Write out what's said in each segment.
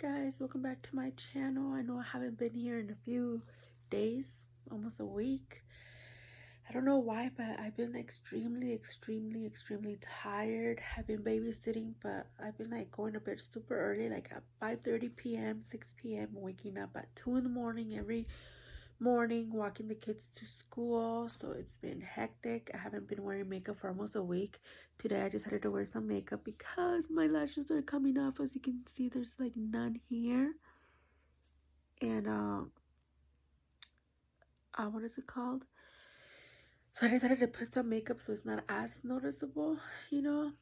guys, welcome back to my channel. I know I haven't been here in a few days, almost a week. I don't know why, but I've been extremely tired. I've been babysitting, but I've been like going to bed super early, like at 5:30 p.m., 6 p.m., waking up at 2 in the morning every morning, walking the kids to school. So it's been hectic. I haven't been wearing makeup for almost a week. Today I decided to wear some makeup because my lashes are coming off. As you can see, there's like none here. And what is it called? So I decided to put some makeup so it's not as noticeable, you know.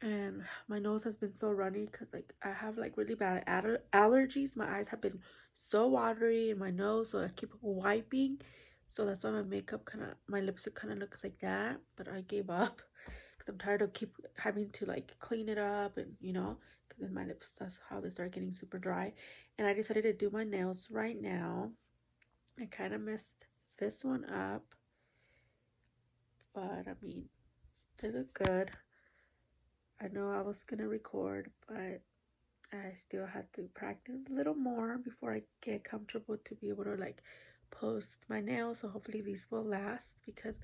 And my nose has been so runny because like I have like really bad allergies. My eyes have been so watery in my nose, so I keep wiping. So that's why my makeup my lipstick kind of looks like that. But I gave up because I'm tired of keep having to like clean it up, and you know, because then my lips, that's how they start getting super dry. And I decided to do my nails right now. I kind of messed this one up, but I mean, they look good. I know I was gonna record, but I still had to practice a little more before I get comfortable to be able to like post my nails. So hopefully these will last, because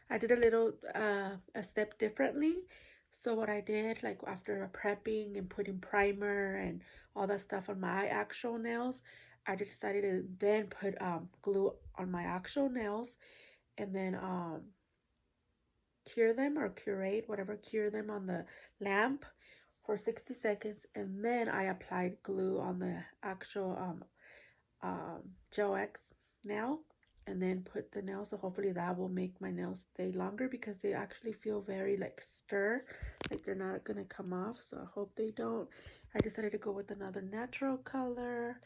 I did a little a step differently. So what I did, like after prepping and putting primer and all that stuff on my actual nails, I decided to then put glue on my actual nails, and then cure them, or curate, whatever, cure them on the lamp for 60 seconds, and then I applied glue on the actual Gel X nail, and then put the nail. So hopefully that will make my nails stay longer, because they actually feel very like stir, like they're not gonna come off. So I hope they don't. I decided to go with another natural color,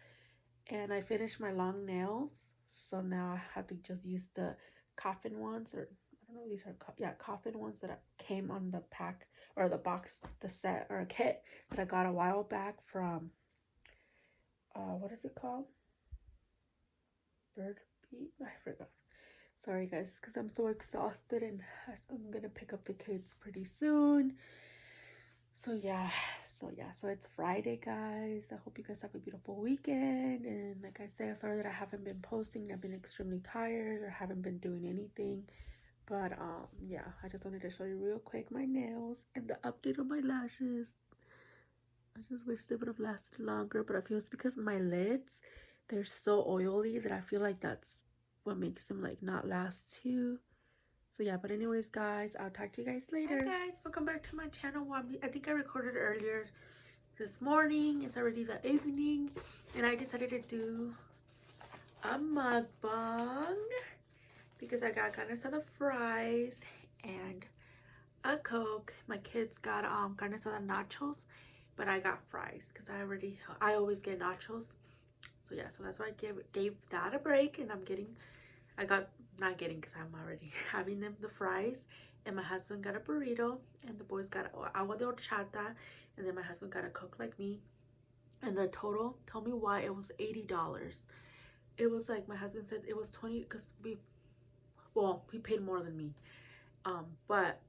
and I finished my long nails. So now I have to just use the coffin ones, or I don't know, these are coffin ones that came on the pack, or the box, the set or a kit that I got a while back from what is it called? Bird Beat? I forgot. Sorry guys, because I'm so exhausted, and I'm gonna pick up the kids pretty soon. So yeah, so it's Friday, guys. I hope you guys have a beautiful weekend. And like I say, I'm sorry that I haven't been posting. I've been extremely tired, or haven't been doing anything. But yeah, I just wanted to show you real quick my nails and the update on my lashes. I just wish they would have lasted longer, but I feel it's because my lids, they're so oily that I feel like that's what makes them like not last too. So yeah, but anyways guys, I'll talk to you guys later. Hi guys, welcome back to my channel. I think I recorded earlier this morning. It's already the evening, and I decided to do a mukbang because I got carne asada fries and a Coke. My kids got carne asada nachos, but I got fries because I always get nachos. So yeah, so that's why I gave that a break, and not getting, because I'm already having them, the fries. And my husband got a burrito, and the boys got agua de horchata, and then my husband got a Coke like me. And the total, tell me why, it was $80. It was like, my husband said it was 20 because he paid more than me. But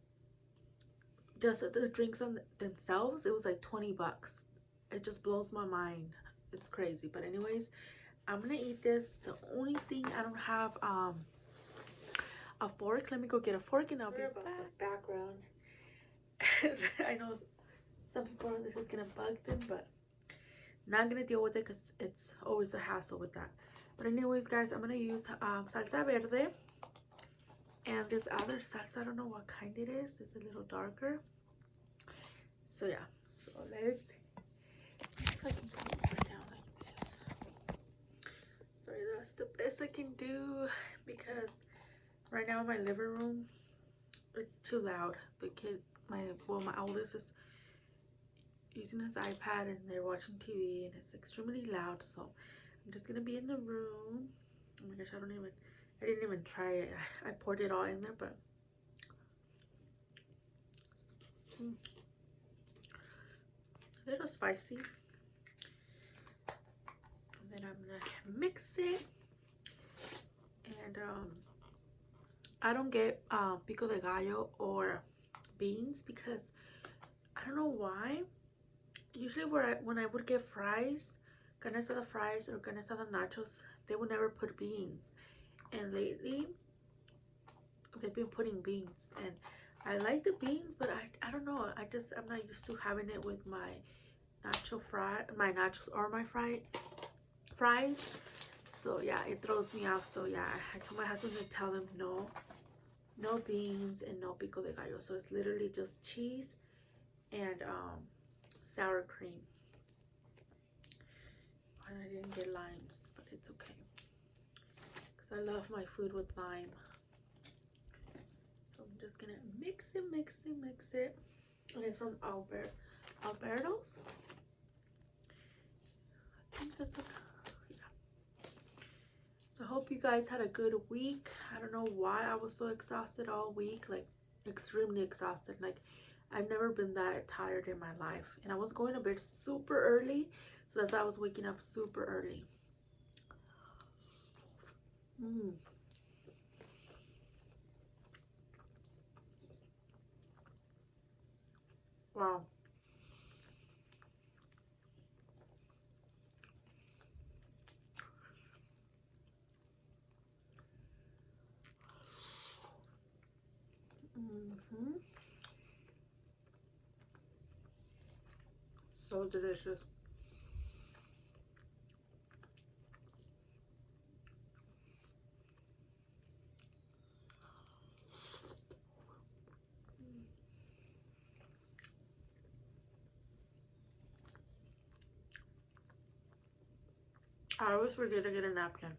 just the drinks on themselves, it was like 20 bucks. It just blows my mind. It's crazy. But anyways, I'm gonna eat this. The only thing, I don't have a fork. Let me go get a fork, and I'll be about the background. I know some people, this is gonna bug them, but not gonna deal with it because it's always a hassle with that. But anyways guys, I'm gonna use salsa verde, and this other salsa, I don't know what kind it is. It's a little darker. So yeah, so let's see if I can put it down like this. Sorry, that's the best I can do, because right now in my living room, it's too loud. The kid, my oldest is using his iPad, and they're watching TV, and it's extremely loud. So I'm just gonna be in the room. Oh my gosh, I didn't even try it. I poured it all in there, but a little spicy. And then I'm gonna mix it. And I don't get pico de gallo or beans, because I don't know why, usually when I would get fries, carne asada fries or carne asada nachos, they would never put beans. And lately, they've been putting beans. And I like the beans, but I don't know. I'm not used to having it with my my nachos or my fries. So yeah, it throws me off. So yeah, I told my husband to tell them no beans and no pico de gallo. So it's literally just cheese and sour cream. And I didn't get limes, but it's okay because I love my food with lime. So I'm just gonna mix it. And it's from Alberto's. I think that's a, yeah. So I hope you guys had a good week. I don't know why I was so exhausted all week, like extremely exhausted. Like I've never been that tired in my life. And I was going to bed super early, so that's why I was waking up super early. Wow. So delicious. I always forget to get a napkin.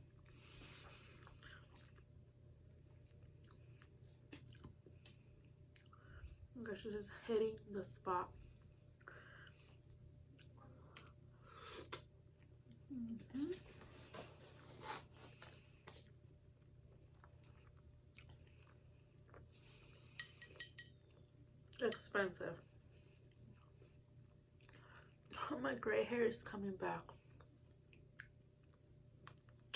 Okay, she's just hitting the spot. Expensive. Oh, my gray hair is coming back.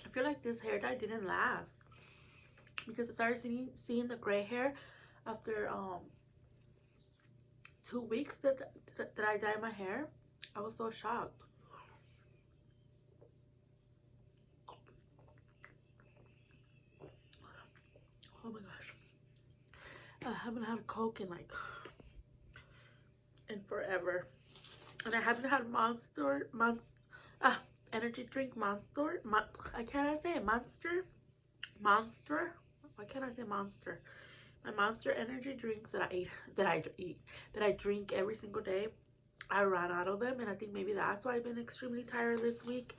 I feel like this hair dye didn't last because I started seeing the gray hair after 2 weeks that I dyed my hair. I was so shocked. Oh my gosh. I haven't had a Coke in forever. And I haven't had energy drink Monster. I cannot say it. Monster. Why can't I say Monster? My Monster energy drinks that I drink every single day. I ran out of them, and I think maybe that's why I've been extremely tired this week.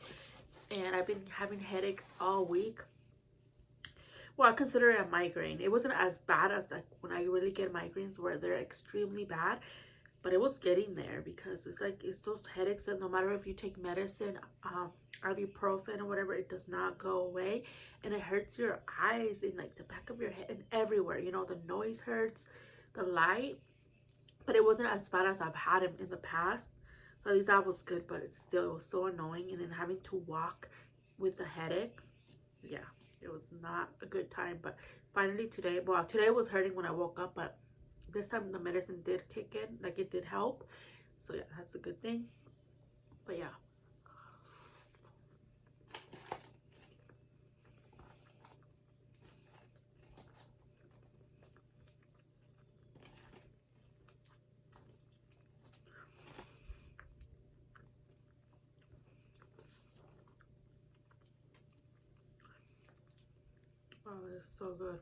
And I've been having headaches all week. Well, I consider it a migraine. It wasn't as bad as like when I really get migraines where they're extremely bad, but it was getting there because it's those headaches that no matter if you take medicine, ibuprofen or whatever, it does not go away, and it hurts your eyes and like the back of your head and everywhere. You know, the noise hurts, the light, but it wasn't as bad as I've had them in the past. So at least that was good, but it was so annoying. And then having to walk with the headache, yeah. It was not a good time, but finally today was hurting when I woke up, but this time the medicine did kick in, like it did help. So yeah, that's a good thing. But yeah. Oh, it's so good.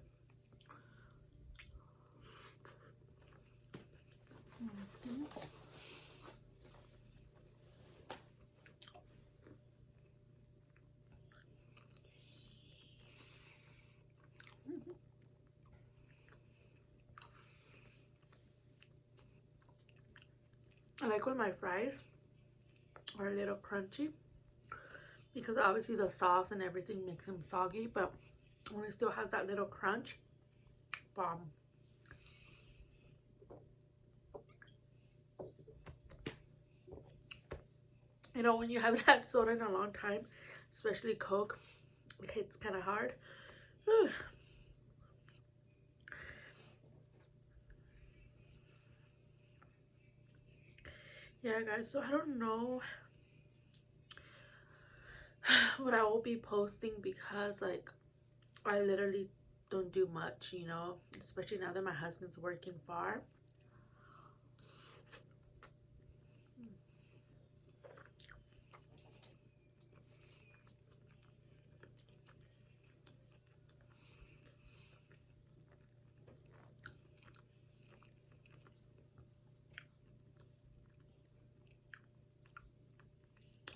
I like when my fries are a little crunchy because obviously the sauce and everything makes them soggy, but when it still has that little crunch, bomb. You know, when you haven't had soda in a long time, especially Coke, it hits kind of hard. Whew. Yeah, guys, so I don't know what I will be posting because, like, I literally don't do much, you know, especially now that my husband's working far.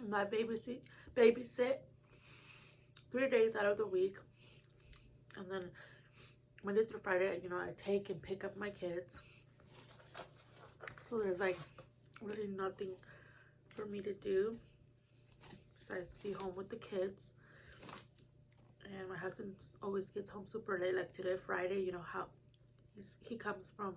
And I babysit 3 days out of the week, and then Monday through Friday, you know, I take and pick up my kids. So there's like really nothing for me to do besides be home with the kids. And my husband always gets home super late, like today, Friday. You know how he comes from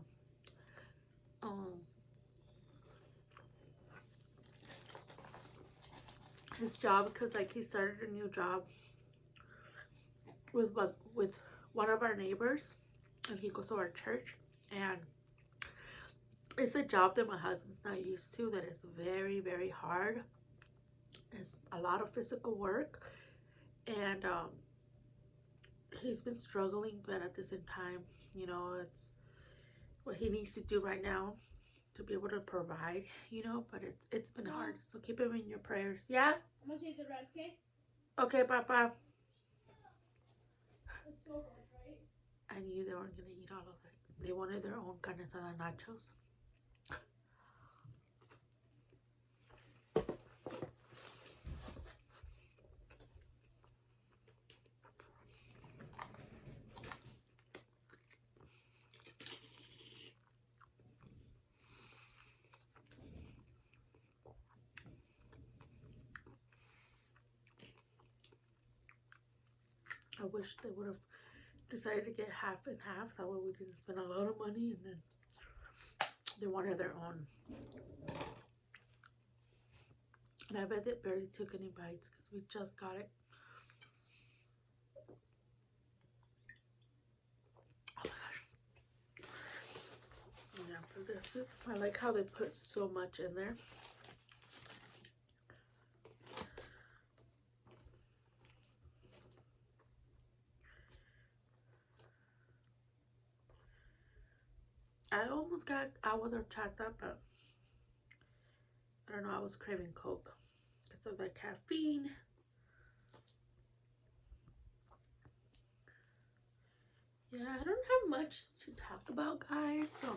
his job, because like he started a new job with one of our neighbors, and he goes to our church, and it's a job that my husband's not used to, that is very, very hard. It's a lot of physical work, and he's been struggling, but at the same time, you know, it's what he needs to do right now to be able to provide, you know, but it's been hard. So keep him in your prayers. Yeah? I'm gonna take the rest, okay? Okay, Papa. It's so good, right? I knew they weren't gonna eat all of it. They wanted their own carne asada nachos. I wish they would have decided to get half and half. That way we didn't spend a lot of money, and then they wanted their own. And I bet they barely took any bites because we just got it. Oh my gosh. Yeah, but this is, I like how they put so much in there. I almost got agua de horchata, but I don't know, I was craving Coke because of the caffeine. Yeah, I don't have much to talk about, guys, so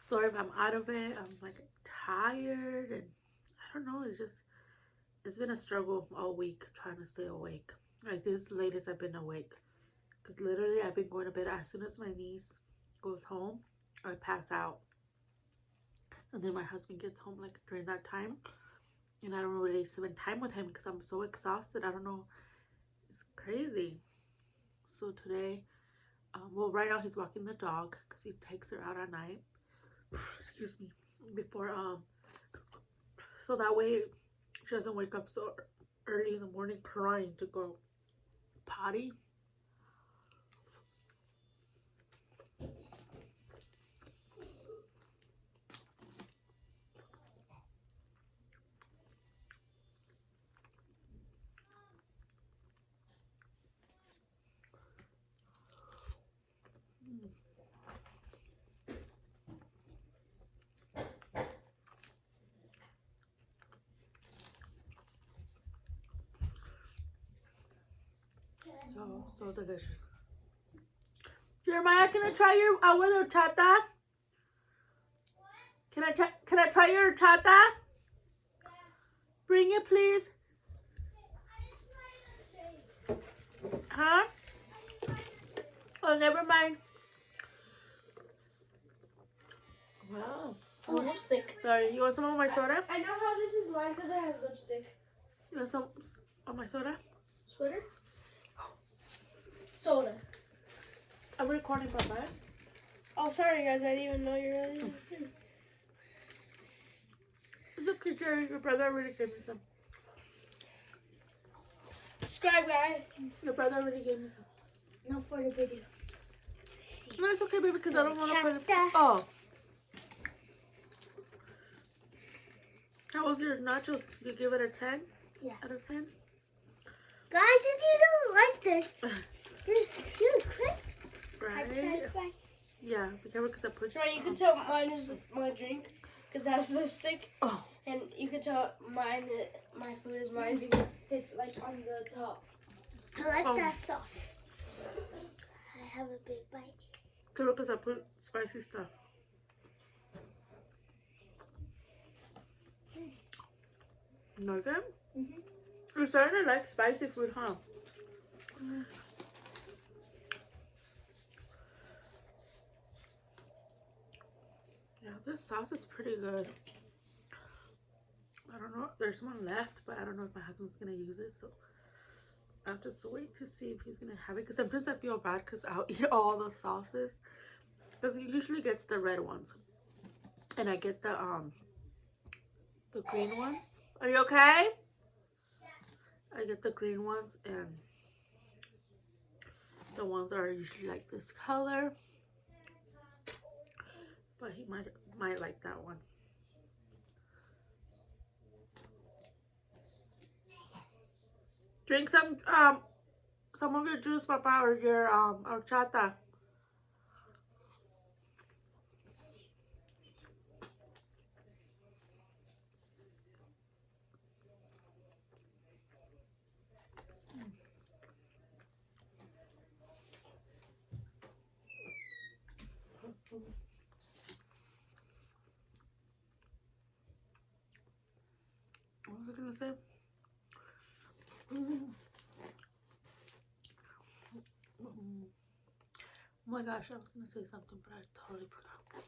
sorry if I'm out of it. I'm like tired, and I don't know, it's been a struggle all week trying to stay awake. Like this latest I've been awake, because literally I've been going to bed as soon as my niece goes home, I pass out. And then my husband gets home like during that time, and I don't really spend time with him because I'm so exhausted. I don't know, it's crazy. So today, well, right now he's walking the dog because he takes her out at night. Excuse me. Before so that way she doesn't wake up so early in the morning crying to go potty. So delicious. Jeremiah, can I try your agua de horchata? Can I try your horchata? Bring it, please. Huh? Oh, never mind. Wow. Oh, lipstick. Sorry, you want some of my soda? I know how this is like because it has lipstick. You want some of my soda? Sweater? Soda. I'm recording, Papa. Oh, sorry guys, I didn't even know you were really. It's okay, Jerry. Your brother already gave me some. Subscribe, guys. Your brother already gave me some. No for the video. No, it's okay, baby, because I don't want to put it. Oh. How was your nachos? You give it a 10? Yeah. Out of 10? Guys, if you don't like this, this is crisp. Right? Yeah, be careful because I put Right, you can tell mine is my drink because it has lipstick. Oh. And you can tell my food is mine because it's like on the top. I like that sauce. I have a big bite. Careful because I put spicy stuff. You like it? Mm-hmm. You're starting to like spicy food, huh? Mm-hmm. Yeah, this sauce is pretty good. I don't know. There's one left, but I don't know if my husband's going to use it. So I'll just wait to see if he's going to have it. Because sometimes I feel bad because I'll eat all the sauces. Because he usually gets the red ones. And I get the green ones. Are you okay? I get the green ones and the ones that are usually like this color. But he might like that one. Drink some of your juice, Papa, or your horchata. What was I gonna say? Oh my gosh, I was gonna say something, but I totally forgot.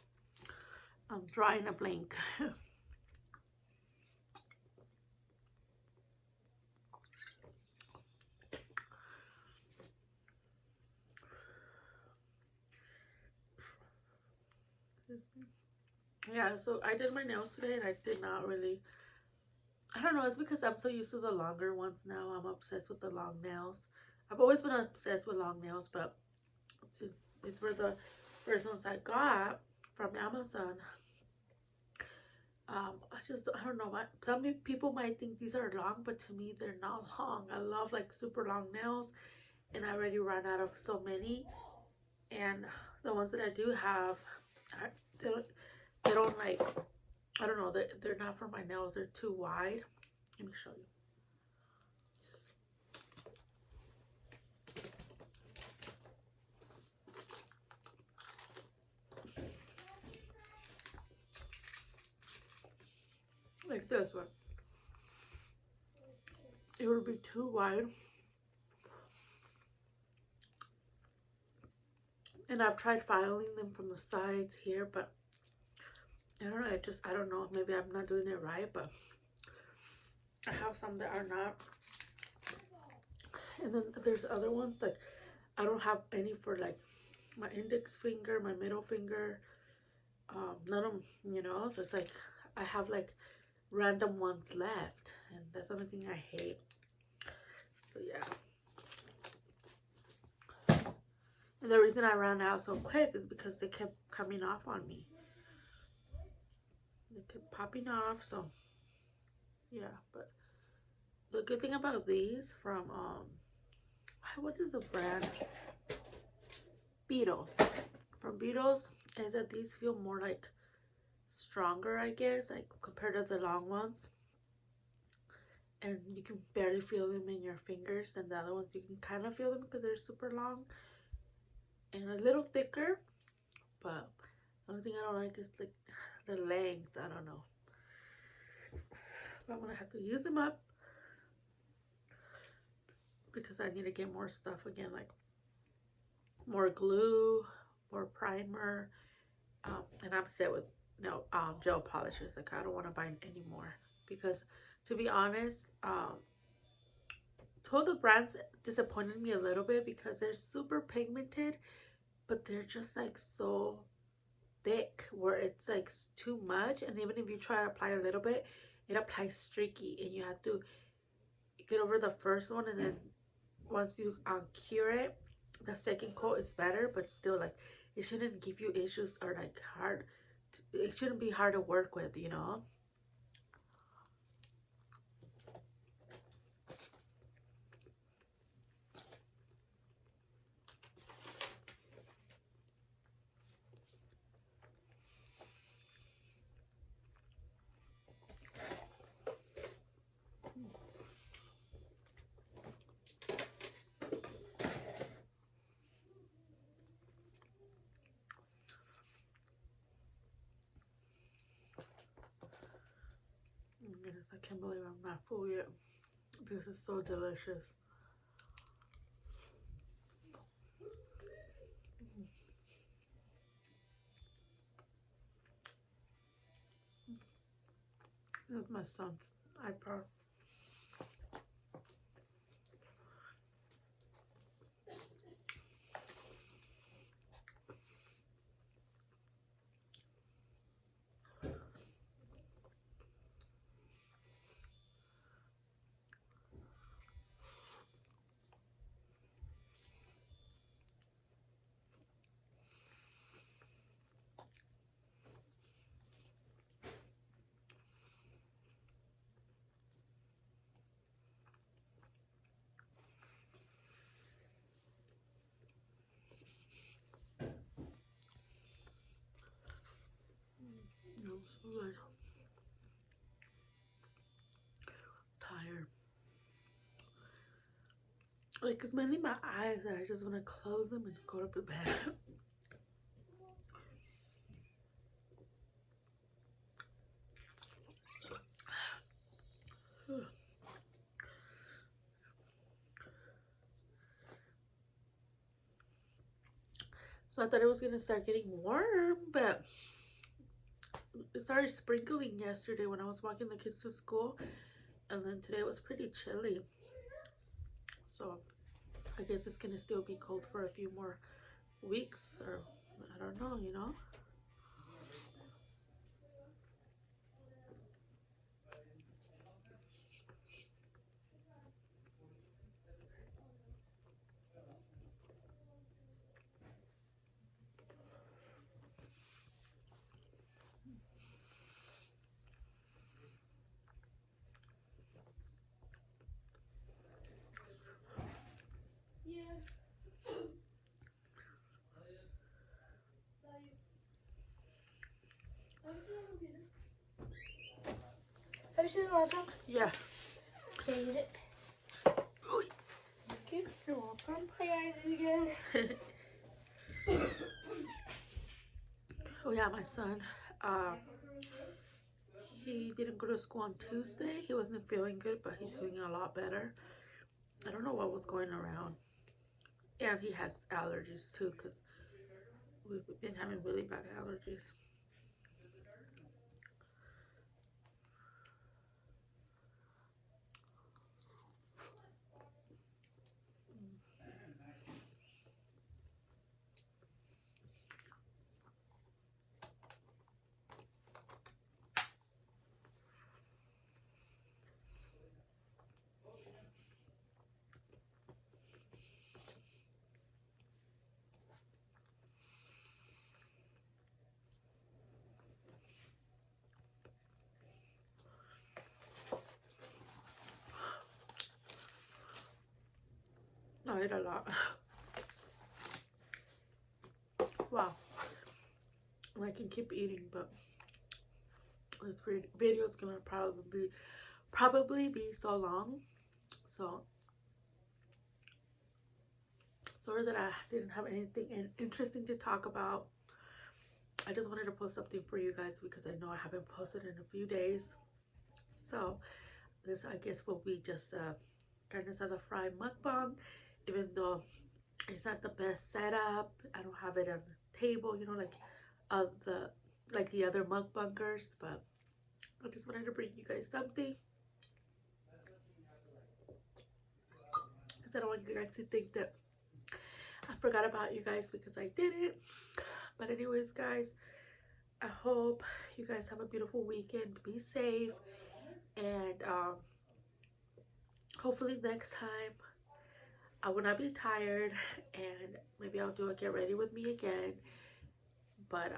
I'm drawing a blank. Yeah, so I did my nails today and I did not really, I don't know, it's because I'm so used to the longer ones now. I'm obsessed with the long nails. I've always been obsessed with long nails, but since these were the first ones I got from Amazon, I don't know, some people might think these are long, but to me they're not long. I love like super long nails, and I already ran out of so many, and the ones that I do have, they don't like, I don't know, they're not for my nails. They're too wide. Let me show you. Like this one. It would be too wide. And I've tried filing them from the sides here, but I don't know, I don't know, maybe I'm not doing it right, but I have some that are not. And then there's other ones, like I don't have any for like my index finger, my middle finger, none of them, you know, so it's like I have like random ones left, and that's the only thing I hate. So yeah. And the reason I ran out so quick is because they kept coming off on me. They kept popping off, so yeah. But the good thing about these from what is the brand? Beetles. From Beetles is that these feel more like stronger, I guess, like compared to the long ones. And you can barely feel them in your fingers, and the other ones you can kind of feel them because they're super long and a little thicker. But the only thing I don't like is like the length. I don't know. But I'm gonna have to use them up because I need to get more stuff again, like more glue, more primer, and I'm set with no gel polishes. Like I don't want to buy any more because, to be honest, two of the brands disappointed me a little bit because they're super pigmented, but they're just like so thick where it's like too much, and even if you try to apply a little bit, it applies streaky, and you have to get over the first one, and then once you cure it, the second coat is better, but still, like, it shouldn't give you issues or like hard, it shouldn't be hard to work with, you know. I can't believe I'm not full yet. This is so delicious. This is my son's iPad. I'm so like tired. Like, it's mainly my eyes that I just want to close them and go to bed. So I thought it was gonna start getting warm, but it started sprinkling yesterday when I was walking the kids to school, and then today was pretty chilly. So I guess it's gonna still be cold for a few more weeks, or I don't know, you know. Have you seen the laptop? Yeah. Can I use it? Oy. Thank you. You're welcome. Hi guys, again. Oh yeah, my son. He didn't go to school on Tuesday. He wasn't feeling good, but he's feeling a lot better. I don't know what was going around. And he has allergies too, because we've been having really bad allergies. I ate a lot. Wow. I can keep eating, but this video is gonna probably be so long. So sorry that I didn't have anything interesting to talk about. I just wanted to post something for you guys because I know I haven't posted in a few days. So this, I guess, will be just a carne asada fry mukbang, even though it's not the best setup. I don't have it on the table, you know, like the other mukbangers, but I just wanted to bring you guys something because I don't want you guys to think that I forgot about you guys, because I didn't. But anyways, guys, I hope you guys have a beautiful weekend. Be safe, and hopefully next time I will not be tired, and maybe I'll do a get ready with me again. But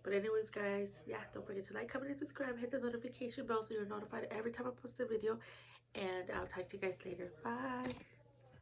anyways, guys, yeah, don't forget to like, comment, and subscribe. Hit the notification bell so you're notified every time I post a video, and I'll talk to you guys later. Bye.